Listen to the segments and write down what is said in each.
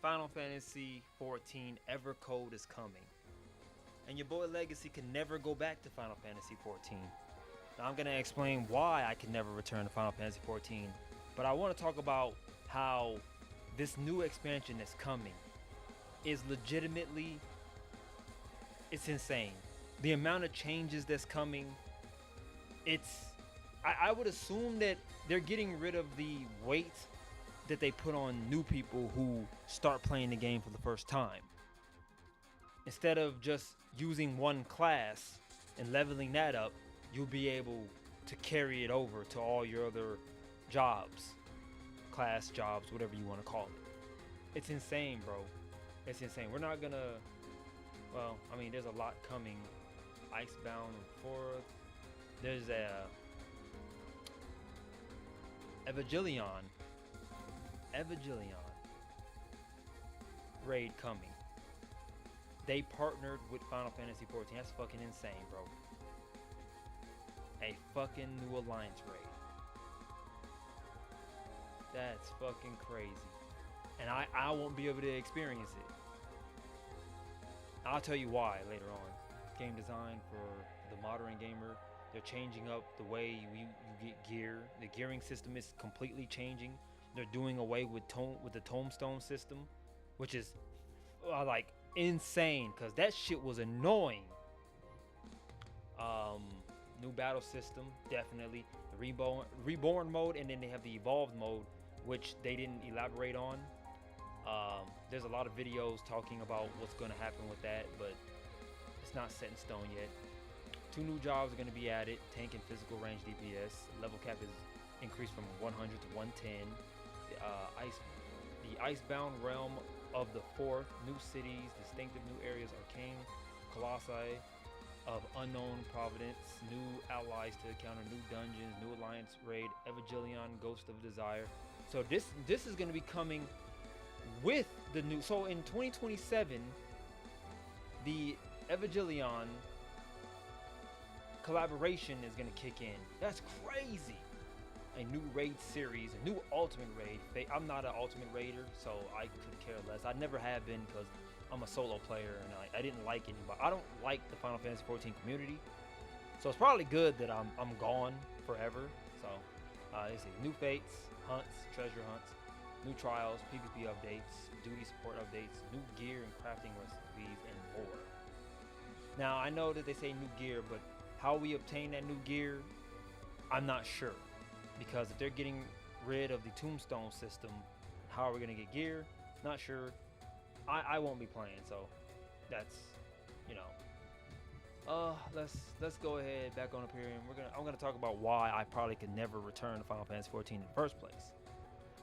Final Fantasy XIV Evercold is coming. And your boy Legacy can never go back to Final Fantasy XIV. Now I'm going to explain why I can never return to Final Fantasy XIV. But I want to talk about how this new expansion that's coming is legitimately, it's insane. The amount of changes that's coming, I would assume that they're getting rid of the weight that they put on new people who start playing the game for the first time. Instead of just using one class and leveling that up, you'll be able to carry it over to all your other jobs, class jobs, whatever you want to call it. It's insane, bro. It's insane. We're not gonna, well, I mean, there's a lot coming. Icebound 4th. There's a Evangelion raid coming. They partnered with Final Fantasy XIV. That's fucking insane, bro. A fucking new alliance raid. That's fucking crazy. And I won't be able to experience it. I'll tell you why later on. Game design for the modern gamer. They're changing up the way you get gear. The gearing system is completely changing. They're doing away with the tombstone system, which is like insane because that shit was annoying. New battle system, definitely. The reborn mode, and then they have the evolved mode, which they didn't elaborate on. There's a lot of videos talking about what's going to happen with that, but it's not set in stone yet. 2 new jobs are going to be added: tank and physical range DPS. Level cap is increased from 100 to 110. The Icebound realm of the 4th, new cities, distinctive new areas, arcane colossi of unknown providence, new allies to encounter, new dungeons, new alliance raid, Evangelion Ghost of Desire. So this is going to be coming with the new. So in 2027, the Evangelion collaboration is going to kick in. That's crazy. A new raid series, a new ultimate raid. I'm not an ultimate raider, so I could care less. I never have been because I'm a solo player and I didn't like anybody. I don't like the Final Fantasy XIV community, so it's probably good that I'm gone forever. So let's see, new fates, hunts, treasure hunts, new trials, PvP updates, duty support updates, new gear and crafting recipes, and more. Now I know that they say new gear, but how we obtain that new gear, I'm not sure. Because if they're getting rid of the tombstone system, how are we gonna get gear? Not sure. I won't be playing, so that's, you know. Let's go ahead back on up here, and I'm gonna talk about why I probably could never return to Final Fantasy XIV in the first place.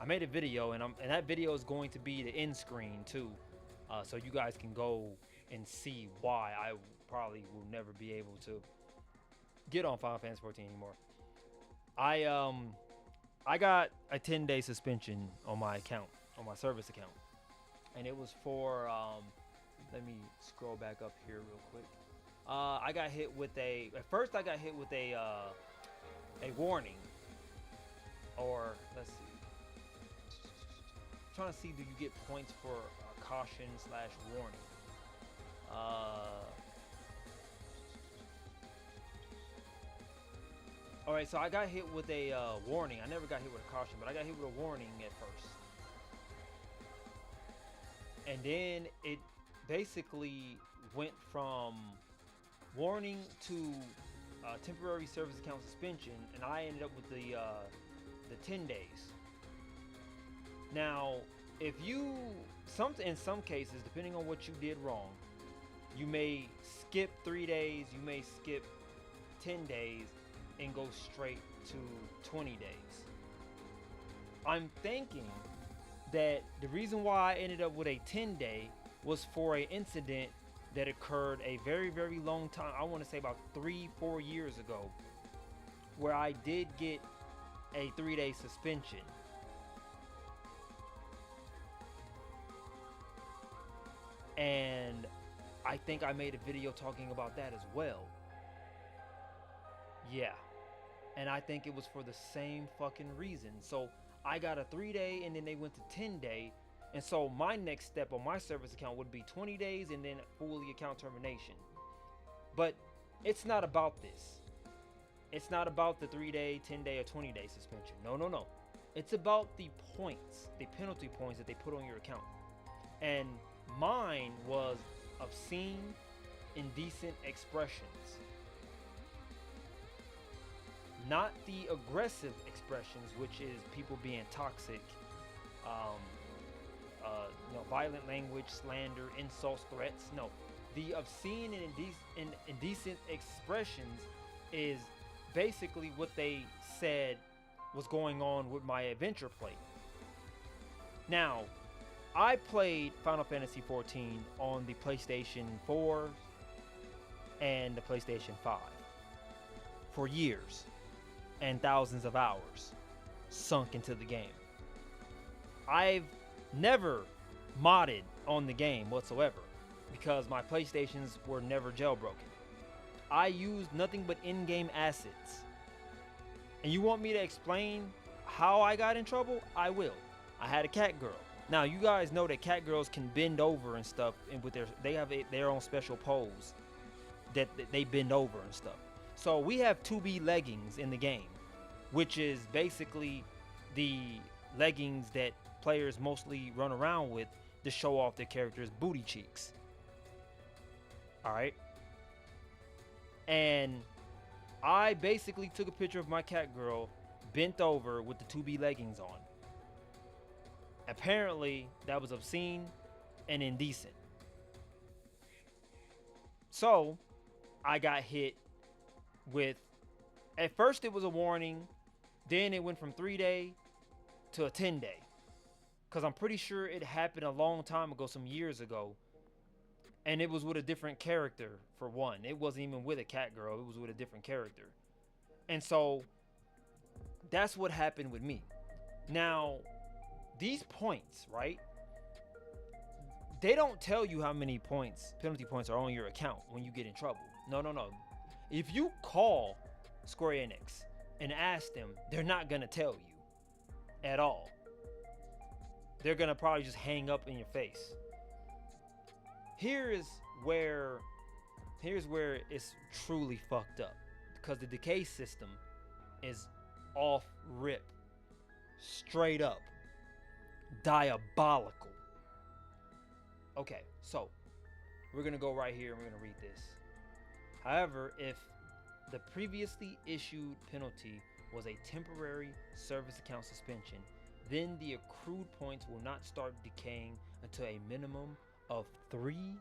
I made a video, and that video is going to be the end screen too, so you guys can go and see why I probably will never be able to get on Final Fantasy XIV anymore. I got a 10-day suspension on my account, on my service account, and it was for let me scroll back up here real quick. I got hit with at first I got hit with a warning, or let's see, I'm trying to see, do you get points for caution / warning? Alright, so I got hit with a warning. I never got hit with a caution, but I got hit with a warning at first. And then it basically went from warning to temporary service account suspension, and I ended up with the 10 days. Now, if you, in some cases, depending on what you did wrong, you may skip 3 days, you may skip 10 days, and go straight to 20 days. I'm thinking that the reason why I ended up with a 10-day was for an incident that occurred a very, very long time. I want to say about 3-4 years ago, where I did get a 3-day suspension. And I think I made a video talking about that as well. Yeah. And I think it was for the same fucking reason. So I got a 3-day, and then they went to 10-day, And so my next step on my service account would be 20 days and then fully account termination. But it's not about this. It's not about the 3-day, 10-day, or 20-day suspension. No, no, no. It's about the points, the penalty points that they put on your account. And mine was obscene, indecent expressions. Not the aggressive expressions, which is people being toxic, violent language, slander, insults, threats. No, the obscene and indecent expressions is basically what they said was going on with my adventure plate. Now, I played Final Fantasy XIV on the PlayStation 4 and the PlayStation 5 for years and thousands of hours sunk into the game. I've never modded on the game whatsoever because my PlayStations were never jailbroken. I used nothing but in-game assets. And you want me to explain how I got in trouble? I will. I had a cat girl. Now you guys know that cat girls can bend over and stuff, and with they have their own special pose that they bend over and stuff. So we have 2B leggings in the game, which is basically the leggings that players mostly run around with to show off their character's booty cheeks. All right. And I basically took a picture of my cat girl bent over with the 2B leggings on. Apparently, that was obscene and indecent. So, I got hit with, at first it was a warning, then it went from 3-day to a 10-day. Because I'm pretty sure it happened a long time ago, some years ago. And it was with a different character, for one. It wasn't even with a cat girl. It was with a different character. And so, that's what happened with me. Now, these points, right? They don't tell you how many points, penalty points, are on your account when you get in trouble. No, no, no. If you call Square Enix and ask them, they're not going to tell you at all. They're going to probably just hang up in your face. Here's where it's truly fucked up, because the decay system is off rip, straight up diabolical. Okay, so we're gonna go right here and we're gonna read this. However, if the previously issued penalty was a temporary service account suspension, then the accrued points will not start decaying until a minimum of 3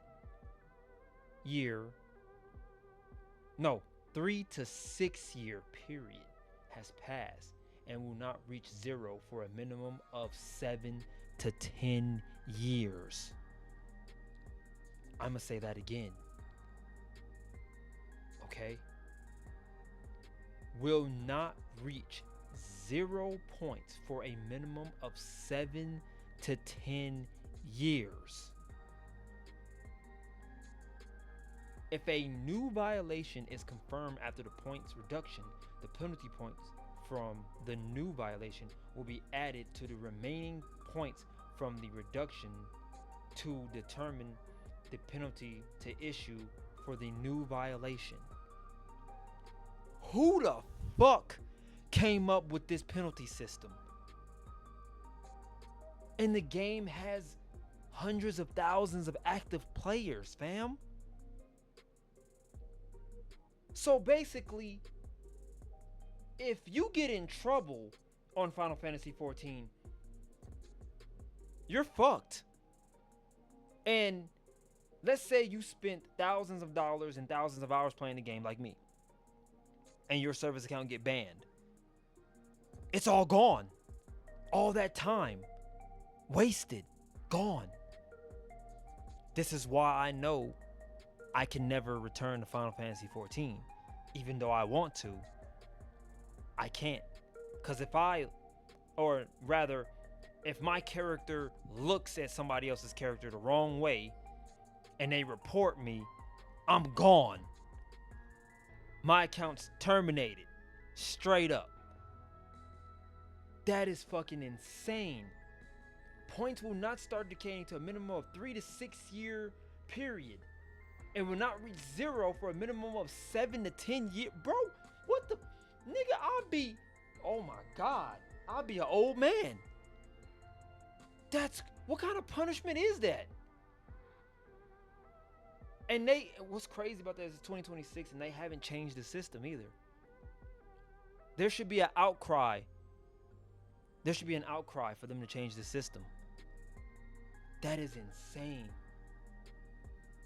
to 6 year period has passed and will not reach 0 for a minimum of 7 to 10 years. I'm gonna say that again. Okay? Will not reach 0 points for a minimum of 7 to 10 years. If a new violation is confirmed after the points reduction, the penalty points from the new violation will be added to the remaining points from the reduction to determine the penalty to issue for the new violation. Who the fuck came up with this penalty system? And the game has hundreds of thousands of active players, fam. So basically, if you get in trouble on Final Fantasy XIV, you're fucked. And let's say you spent thousands of dollars and thousands of hours playing the game like me, and your service account get banned. It's all gone. All that time wasted, gone. This is why I know I can never return to Final Fantasy XIV. Even though I want to, I can't. Because if my character looks at somebody else's character the wrong way and they report me, I'm gone. My account's terminated. Straight up. That is fucking insane. points will not start decaying to a minimum of 3 to 6 year period, and will not reach 0 for a minimum of 7 to 10 years. Bro, what the nigga? I'll be, oh my god, I'll be an old man. That's what kind of punishment is that? And what's crazy about that is it's 2026 and they haven't changed the system either. There should be an outcry. There should be an outcry for them to change the system. That is insane.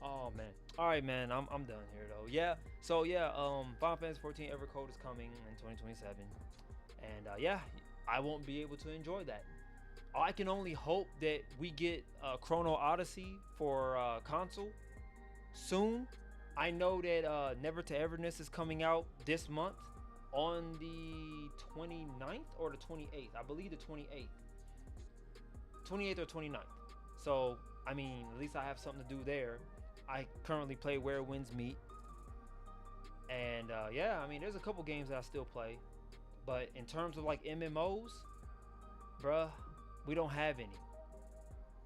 Oh man. All right, man. I'm done here though. Yeah. So yeah. Final Fantasy 14 Evercold is coming in 2027, and yeah, I won't be able to enjoy that. I can only hope that we get Chrono Odyssey for console soon. I know that Never to Everness is coming out this month on the 29th or the 28th. I believe the 28th. 28th or 29th. So, I mean, at least I have something to do there. I currently play Where Winds Meet. And yeah, I mean, there's a couple games that I still play. But in terms of like MMOs, bruh, we don't have any.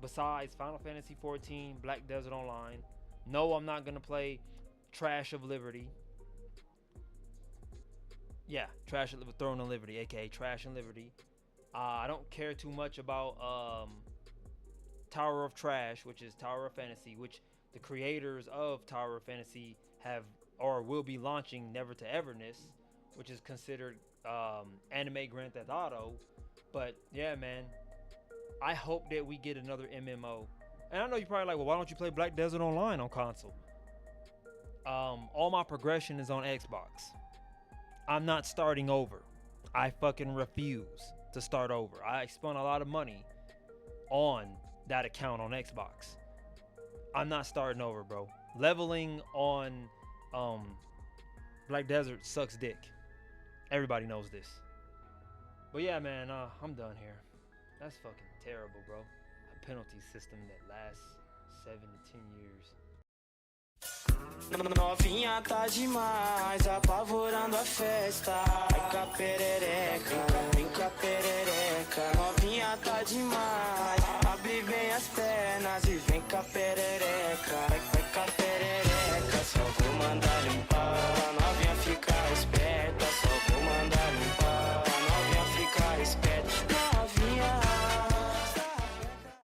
Besides Final Fantasy 14, Black Desert Online. No, I'm not going to play Trash of Liberty. Yeah, Trash of Throne of Liberty, aka Trash and Liberty. I don't care too much about Tower of Trash, which is Tower of Fantasy, which the creators of Tower of Fantasy have or will be launching Never to Everness, which is considered anime Grand Theft Auto. But yeah, man, I hope that we get another MMO. And I know you're probably like, well, why don't you play Black Desert Online on console? All my progression is on Xbox. I'm not starting over. I fucking refuse to start over. I spent a lot of money on that account on Xbox. I'm not starting over, bro. Leveling on Black Desert sucks dick. Everybody knows this. But yeah, man, I'm done here. That's fucking terrible, bro. A penalty system that lasts 7 to 10 years. Novinha tá demais, apavorando a festa. Vem cá perereca, vem cá perereca. Novinha tá demais, abre bem as pernas e vem cá perereca.